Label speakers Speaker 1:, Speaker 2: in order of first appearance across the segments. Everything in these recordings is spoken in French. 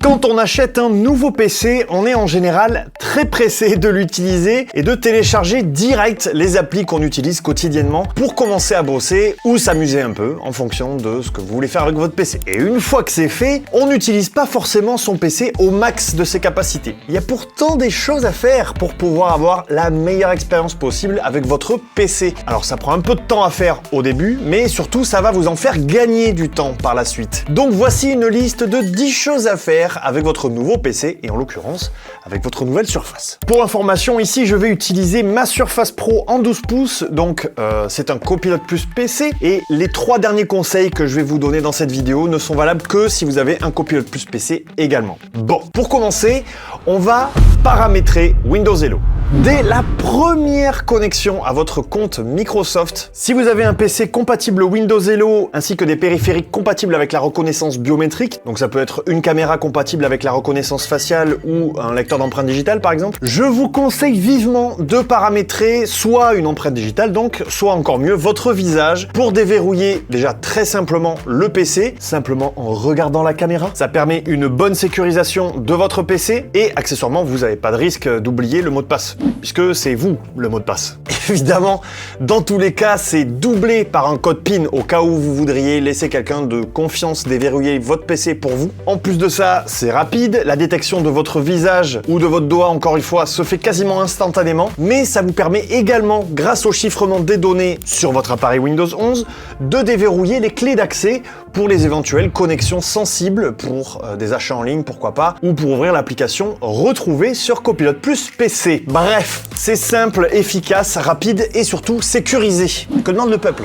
Speaker 1: Quand on achète un nouveau PC, on est en général très pressé de l'utiliser et de télécharger direct les applis qu'on utilise quotidiennement pour commencer à bosser ou s'amuser un peu en fonction de ce que vous voulez faire avec votre PC. Et une fois que c'est fait, on n'utilise pas forcément son PC au max de ses capacités. Il y a pourtant des choses à faire pour pouvoir avoir la meilleure expérience possible avec votre PC. Alors ça prend un peu de temps à faire au début, mais surtout ça va vous en faire gagner du temps par la suite. Donc voici une liste de 10 choses à faire avec votre nouveau PC et en l'occurrence avec votre nouvelle Surface. Pour information, ici je vais utiliser ma Surface Pro en 12 pouces, donc c'est un Copilot Plus PC et les 3 derniers conseils que je vais vous donner dans cette vidéo ne sont valables que si vous avez un Copilot Plus PC également. Bon, pour commencer, on va paramétrer Windows Hello. Dès la première connexion à votre compte Microsoft, si vous avez un PC compatible Windows Hello ainsi que des périphériques compatibles avec la reconnaissance biométrique, donc ça peut être une caméra compatible avec la reconnaissance faciale ou un lecteur d'empreintes digitales par exemple, je vous conseille vivement de paramétrer soit une empreinte digitale donc, soit encore mieux votre visage pour déverrouiller déjà très simplement le PC, simplement en regardant la caméra. Ça permet une bonne sécurisation de votre PC et accessoirement vous n'avez pas de risque d'oublier le mot de passe, puisque c'est vous le mot de passe. Évidemment, dans tous les cas, c'est doublé par un code PIN au cas où vous voudriez laisser quelqu'un de confiance déverrouiller votre PC pour vous. En plus de ça, c'est rapide, la détection de votre visage ou de votre doigt, encore une fois, se fait quasiment instantanément, mais ça vous permet également, grâce au chiffrement des données sur votre appareil Windows 11, de déverrouiller les clés d'accès pour les éventuelles connexions sensibles, pour des achats en ligne, pourquoi pas, ou pour ouvrir l'application retrouvée sur Copilot Plus PC. Bref, c'est simple, efficace, rapide et surtout sécurisé. Que demande le peuple?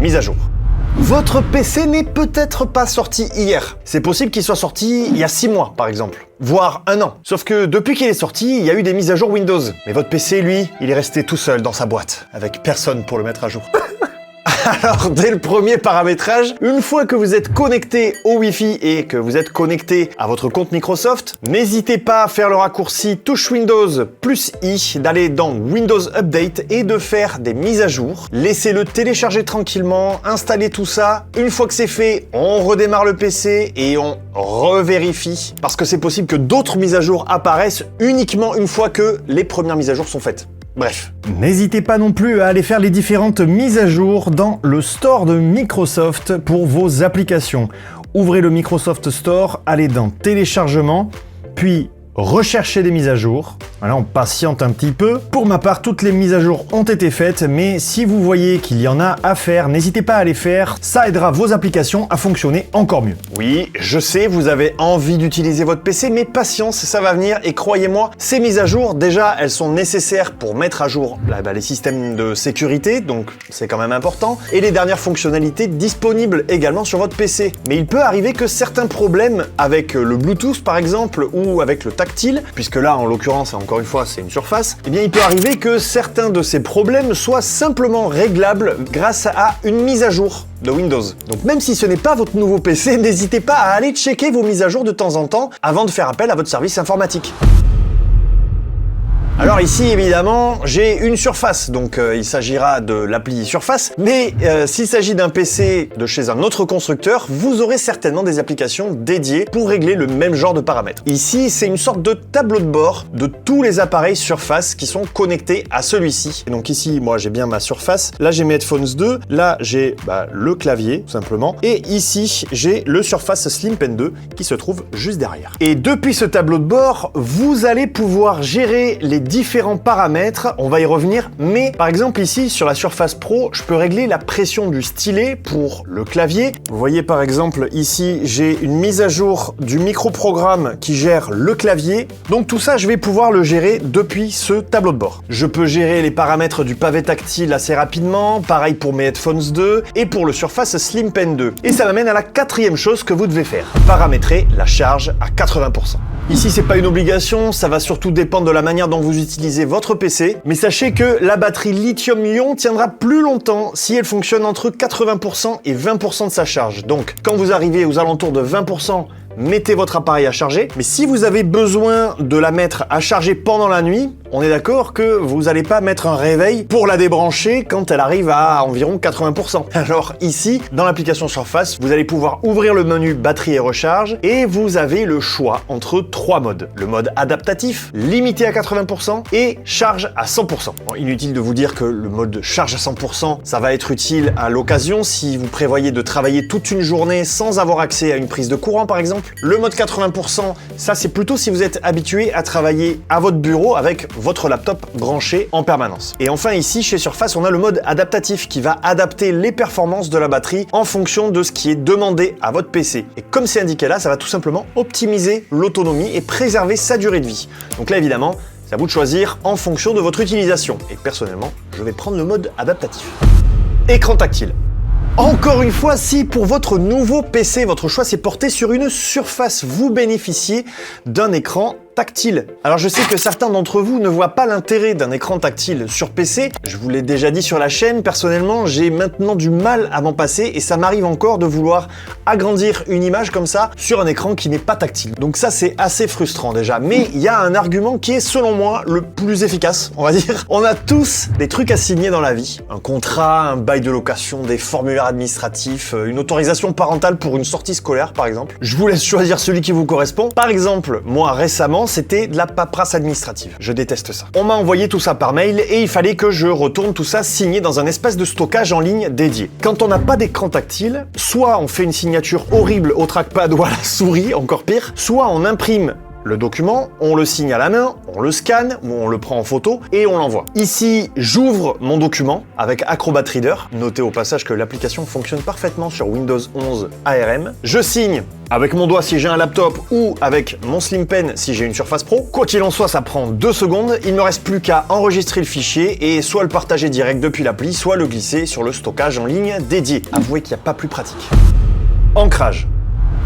Speaker 1: Mise à jour. Votre PC n'est peut-être pas sorti hier. C'est possible qu'il soit sorti il y a 6 mois, par exemple. Voire 1 an. Sauf que depuis qu'il est sorti, il y a eu des mises à jour Windows. Mais votre PC, lui, il est resté tout seul dans sa boîte, avec personne pour le mettre à jour. Alors, dès le premier paramétrage, une fois que vous êtes connecté au Wi-Fi et que vous êtes connecté à votre compte Microsoft, n'hésitez pas à faire le raccourci touche Windows plus I, d'aller dans Windows Update et de faire des mises à jour. Laissez-le télécharger tranquillement, installez tout ça. Une fois que c'est fait, on redémarre le PC et on revérifie. Parce que c'est possible que d'autres mises à jour apparaissent uniquement une fois que les premières mises à jour sont faites. Bref. N'hésitez pas non plus à aller faire les différentes mises à jour dans le store de Microsoft pour vos applications. Ouvrez le Microsoft Store, allez dans Téléchargement, puis rechercher des mises à jour. Voilà, on patiente un petit peu. Pour ma part, toutes les mises à jour ont été faites, mais si vous voyez qu'il y en a à faire, n'hésitez pas à les faire. Ça aidera vos applications à fonctionner encore mieux. Oui, je sais, vous avez envie d'utiliser votre PC, mais patience, ça va venir. Et croyez-moi, ces mises à jour, déjà, elles sont nécessaires pour mettre à jour les systèmes de sécurité, donc c'est quand même important, et les dernières fonctionnalités disponibles également sur votre PC. Mais il peut arriver que certains problèmes avec le Bluetooth, par exemple, ou avec le tactile, puisque là, en l'occurrence, encore une fois, c'est une Surface, eh bien, il peut arriver que certains de ces problèmes soient simplement réglables grâce à une mise à jour de Windows. Donc même si ce n'est pas votre nouveau PC, n'hésitez pas à aller checker vos mises à jour de temps en temps avant de faire appel à votre service informatique. Alors ici, évidemment, j'ai une Surface, donc il s'agira de l'appli Surface, mais s'il s'agit d'un PC de chez un autre constructeur, vous aurez certainement des applications dédiées pour régler le même genre de paramètres. Ici, c'est une sorte de tableau de bord de tous les appareils Surface qui sont connectés à celui-ci. Et donc ici, moi, j'ai bien ma Surface, là, j'ai mes Headphones 2, là, j'ai le clavier, tout simplement, et ici, j'ai le Surface Slim Pen 2 qui se trouve juste derrière. Et depuis ce tableau de bord, vous allez pouvoir gérer les différents paramètres, on va y revenir, mais par exemple ici sur la Surface Pro, je peux régler la pression du stylet pour le clavier. Vous voyez par exemple ici, j'ai une mise à jour du microprogramme qui gère le clavier, donc tout ça je vais pouvoir le gérer depuis ce tableau de bord. Je peux gérer les paramètres du pavé tactile assez rapidement, pareil pour mes Headphones 2 et pour le Surface Slim Pen 2. Et ça m'amène à la 4e chose que vous devez faire, paramétrer la charge à 80%. Ici, c'est pas une obligation, ça va surtout dépendre de la manière dont vous utilisez votre PC, mais sachez que la batterie lithium-ion tiendra plus longtemps si elle fonctionne entre 80% et 20% de sa charge. Donc, quand vous arrivez aux alentours de 20%, mettez votre appareil à charger, mais si vous avez besoin de la mettre à charger pendant la nuit, on est d'accord que vous n'allez pas mettre un réveil pour la débrancher quand elle arrive à environ 80%. Alors ici, dans l'application Surface, vous allez pouvoir ouvrir le menu batterie et recharge et vous avez le choix entre 3 modes. Le mode adaptatif, limité à 80% et charge à 100%. Bon, inutile de vous dire que le mode charge à 100%, ça va être utile à l'occasion si vous prévoyez de travailler toute une journée sans avoir accès à une prise de courant par exemple. Le mode 80%, ça c'est plutôt si vous êtes habitué à travailler à votre bureau avec votre laptop branché en permanence. Et enfin ici, chez Surface, on a le mode adaptatif qui va adapter les performances de la batterie en fonction de ce qui est demandé à votre PC. Et comme c'est indiqué là, ça va tout simplement optimiser l'autonomie et préserver sa durée de vie. Donc là évidemment, c'est à vous de choisir en fonction de votre utilisation. Et personnellement, je vais prendre le mode adaptatif. Écran tactile. Encore une fois, si pour votre nouveau PC, votre choix s'est porté sur une Surface, vous bénéficiez d'un écran tactile. Alors je sais que certains d'entre vous ne voient pas l'intérêt d'un écran tactile sur PC. Je vous l'ai déjà dit sur la chaîne, personnellement, j'ai maintenant du mal à m'en passer et ça m'arrive encore de vouloir agrandir une image comme ça sur un écran qui n'est pas tactile. Donc ça, c'est assez frustrant déjà. Mais il y a un argument qui est, selon moi, le plus efficace, on va dire. On a tous des trucs à signer dans la vie. Un contrat, un bail de location, des formulaires administratifs, une autorisation parentale pour une sortie scolaire, par exemple. Je vous laisse choisir celui qui vous correspond. Par exemple, moi, récemment, c'était de la paperasse administrative. Je déteste ça. On m'a envoyé tout ça par mail et il fallait que je retourne tout ça signé dans un espace de stockage en ligne dédié. Quand on n'a pas d'écran tactile, soit on fait une signature horrible au trackpad ou à la souris, encore pire, soit on imprime le document, on le signe à la main, on le scanne, ou on le prend en photo et on l'envoie. Ici, j'ouvre mon document avec Acrobat Reader. Notez au passage que l'application fonctionne parfaitement sur Windows 11 ARM. Je signe avec mon doigt si j'ai un laptop ou avec mon Slim Pen si j'ai une Surface Pro. Quoi qu'il en soit, ça prend 2 secondes. Il ne me reste plus qu'à enregistrer le fichier et soit le partager direct depuis l'appli, soit le glisser sur le stockage en ligne dédié. Avouez qu'il n'y a pas plus pratique. Ancrage.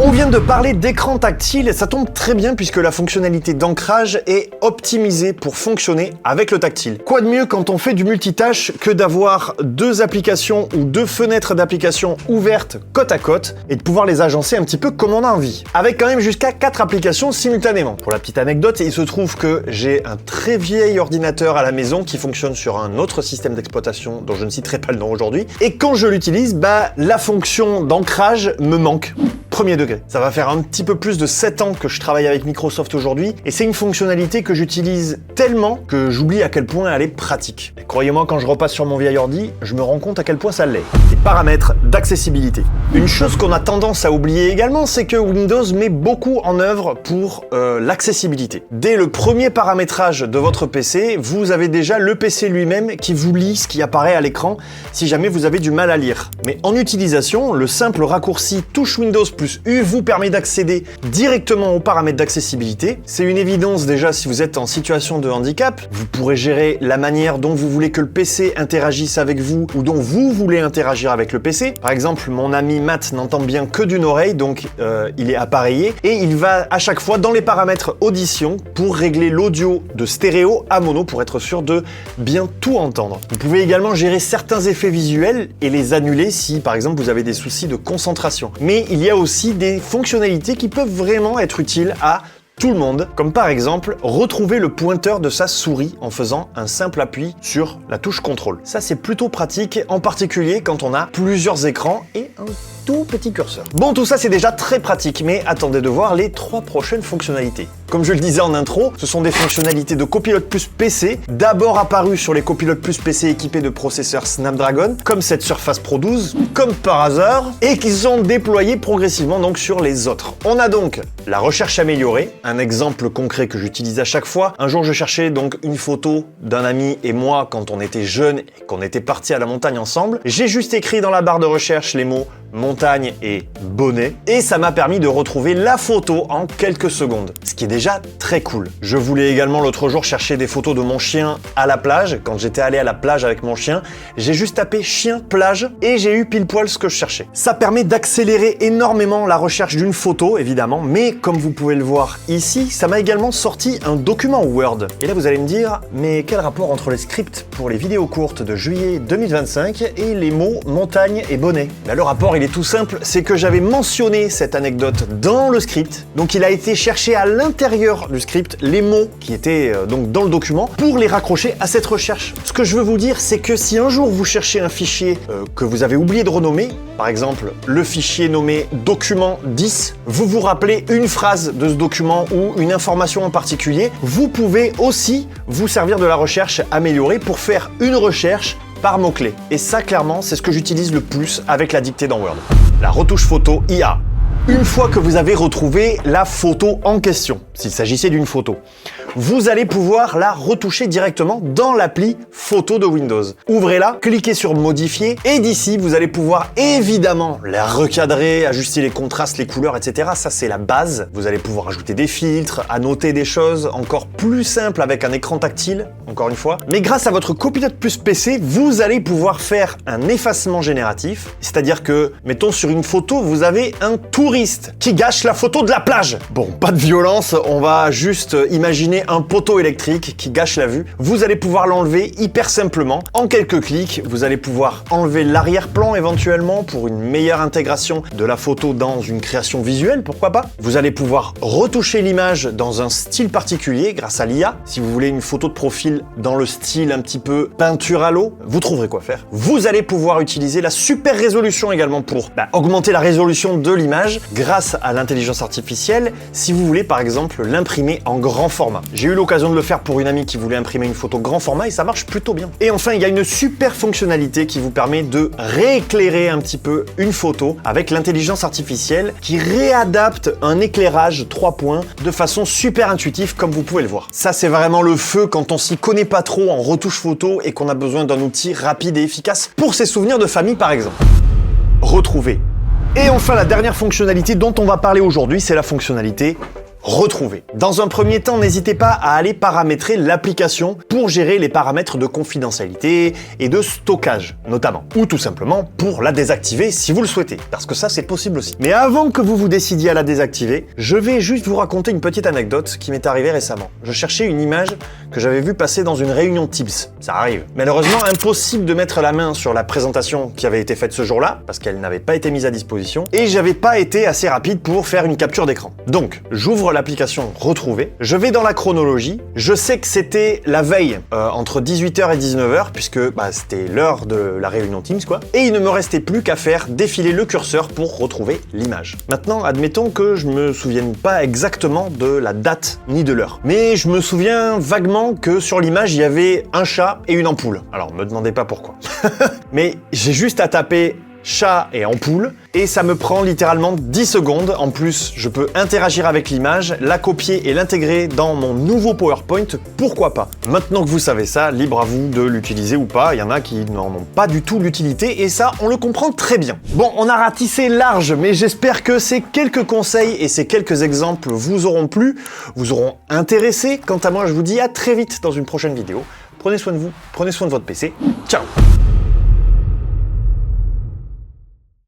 Speaker 1: On vient de parler d'écran tactile et ça tombe très bien puisque la fonctionnalité d'ancrage est optimisée pour fonctionner avec le tactile. Quoi de mieux quand on fait du multitâche que d'avoir 2 applications ou 2 fenêtres d'applications ouvertes côte à côte et de pouvoir les agencer un petit peu comme on a envie. Avec quand même jusqu'à 4 applications simultanément. Pour la petite anecdote, il se trouve que j'ai un très vieil ordinateur à la maison qui fonctionne sur un autre système d'exploitation dont je ne citerai pas le nom aujourd'hui. Et quand je l'utilise, la fonction d'ancrage me manque. Premier degré. Ça va faire un petit peu plus de 7 ans que je travaille avec Microsoft aujourd'hui et c'est une fonctionnalité que j'utilise tellement que j'oublie à quel point elle est pratique. Et croyez-moi, quand je repasse sur mon vieil ordi, je me rends compte à quel point ça l'est. Les paramètres d'accessibilité. Une chose qu'on a tendance à oublier également, c'est que Windows met beaucoup en œuvre pour l'accessibilité. Dès le premier paramétrage de votre PC, vous avez déjà le PC lui-même qui vous lit ce qui apparaît à l'écran si jamais vous avez du mal à lire. Mais en utilisation, le simple raccourci touche Windows plus U vous permet d'accéder directement aux paramètres d'accessibilité. C'est une évidence déjà si vous êtes en situation de handicap. Vous pourrez gérer la manière dont vous voulez que le PC interagisse avec vous ou dont vous voulez interagir avec le PC. Par exemple, mon ami Matt n'entend bien que d'une oreille, donc il est appareillé et il va à chaque fois dans les paramètres audition pour régler l'audio de stéréo à mono pour être sûr de bien tout entendre. Vous pouvez également gérer certains effets visuels et les annuler si par exemple vous avez des soucis de concentration. Mais il y a aussi des fonctionnalités qui peuvent vraiment être utiles à tout le monde, comme par exemple retrouver le pointeur de sa souris en faisant un simple appui sur la touche contrôle. Ça c'est plutôt pratique, en particulier quand on a plusieurs écrans et un tout petit curseur. Bon, tout ça c'est déjà très pratique, mais attendez de voir les 3 prochaines fonctionnalités. Comme je le disais en intro, ce sont des fonctionnalités de Copilot Plus PC, d'abord apparues sur les Copilot Plus PC équipés de processeurs Snapdragon, comme cette Surface Pro 12, comme par hasard, et qui sont déployés progressivement donc sur les autres. On a donc la recherche améliorée, un exemple concret que j'utilise à chaque fois. Un jour je cherchais donc une photo d'un ami et moi quand on était jeunes et qu'on était partis à la montagne ensemble. J'ai juste écrit dans la barre de recherche les mots montagne et bonnet et ça m'a permis de retrouver la photo en quelques secondes, ce qui est déjà très cool. Je voulais également l'autre jour chercher des photos de mon chien à la plage. Quand j'étais allé à la plage avec mon chien, j'ai juste tapé chien plage et j'ai eu pile poil ce que je cherchais. Ça permet d'accélérer énormément la recherche d'une photo évidemment, mais comme vous pouvez le voir ici, ça m'a également sorti un document Word. Et là vous allez me dire, mais quel rapport entre les scripts pour les vidéos courtes de juillet 2025 et les mots montagne et bonnet? Le rapport il est tout simple, c'est que j'avais mentionné cette anecdote dans le script. Donc il a été cherché à l'intérieur du script les mots qui étaient donc dans le document pour les raccrocher à cette recherche. Ce que je veux vous dire, c'est que si un jour vous cherchez un fichier que vous avez oublié de renommer, par exemple le fichier nommé document 10, vous vous rappelez une phrase de ce document ou une information en particulier, vous pouvez aussi vous servir de la recherche améliorée pour faire une recherche par mots-clés. Et ça, clairement, c'est ce que j'utilise le plus avec la dictée dans Word. La retouche photo IA. Une fois que vous avez retrouvé la photo en question, s'il s'agissait d'une photo, vous allez pouvoir la retoucher directement dans l'appli photo de Windows. Ouvrez-la, cliquez sur modifier et d'ici, vous allez pouvoir évidemment la recadrer, ajuster les contrastes, les couleurs, etc. Ça, c'est la base. Vous allez pouvoir ajouter des filtres, annoter des choses encore plus simples avec un écran tactile, encore une fois. Mais grâce à votre Copilot Plus PC, vous allez pouvoir faire un effacement génératif. C'est-à-dire que, mettons sur une photo, vous avez un touriste qui gâche la photo de la plage. Bon, pas de violence, on va juste imaginer un poteau électrique qui gâche la vue. Vous allez pouvoir l'enlever hyper simplement. En quelques clics, vous allez pouvoir enlever l'arrière-plan éventuellement pour une meilleure intégration de la photo dans une création visuelle, pourquoi pas. Vous allez pouvoir retoucher l'image dans un style particulier grâce à l'IA. Si vous voulez une photo de profil dans le style un petit peu peinture à l'eau, vous trouverez quoi faire. Vous allez pouvoir utiliser la super résolution également pour augmenter la résolution de l'image grâce à l'intelligence artificielle si vous voulez par exemple l'imprimer en grand format. J'ai eu l'occasion de le faire pour une amie qui voulait imprimer une photo grand format et ça marche plutôt bien. Et enfin, il y a une super fonctionnalité qui vous permet de rééclairer un petit peu une photo avec l'intelligence artificielle qui réadapte un éclairage 3 points de façon super intuitive comme vous pouvez le voir. Ça, c'est vraiment le feu quand on s'y connaît pas trop en retouche photo et qu'on a besoin d'un outil rapide et efficace pour ses souvenirs de famille par exemple. Retrouver. Et enfin, la dernière fonctionnalité dont on va parler aujourd'hui, c'est la fonctionnalité retrouver. Dans un premier temps, n'hésitez pas à aller paramétrer l'application pour gérer les paramètres de confidentialité et de stockage, notamment. Ou tout simplement pour la désactiver si vous le souhaitez, parce que ça, c'est possible aussi. Mais avant que vous vous décidiez à la désactiver, je vais juste vous raconter une petite anecdote qui m'est arrivée récemment. Je cherchais une image que j'avais vue passer dans une réunion Teams. Ça arrive. Malheureusement, impossible de mettre la main sur la présentation qui avait été faite ce jour-là, parce qu'elle n'avait pas été mise à disposition, et j'avais pas été assez rapide pour faire une capture d'écran. Donc, j'ouvre l'application Retrouver, je vais dans la chronologie, je sais que c'était la veille entre 18h et 19h puisque c'était l'heure de la réunion Teams quoi, et il ne me restait plus qu'à faire défiler le curseur pour retrouver l'image. Maintenant, admettons que je me souvienne pas exactement de la date ni de l'heure, mais je me souviens vaguement que sur l'image il y avait un chat et une ampoule. Alors me demandez pas pourquoi. Mais j'ai juste à taper chat et ampoule, et ça me prend littéralement 10 secondes. En plus, je peux interagir avec l'image, la copier et l'intégrer dans mon nouveau PowerPoint, pourquoi pas. Maintenant que vous savez ça, libre à vous de l'utiliser ou pas, il y en a qui n'en ont pas du tout l'utilité, et ça, on le comprend très bien. Bon, on a ratissé large, mais j'espère que ces quelques conseils et ces quelques exemples vous auront plu, vous auront intéressé. Quant à moi, je vous dis à très vite dans une prochaine vidéo. Prenez soin de vous, prenez soin de votre PC. Ciao!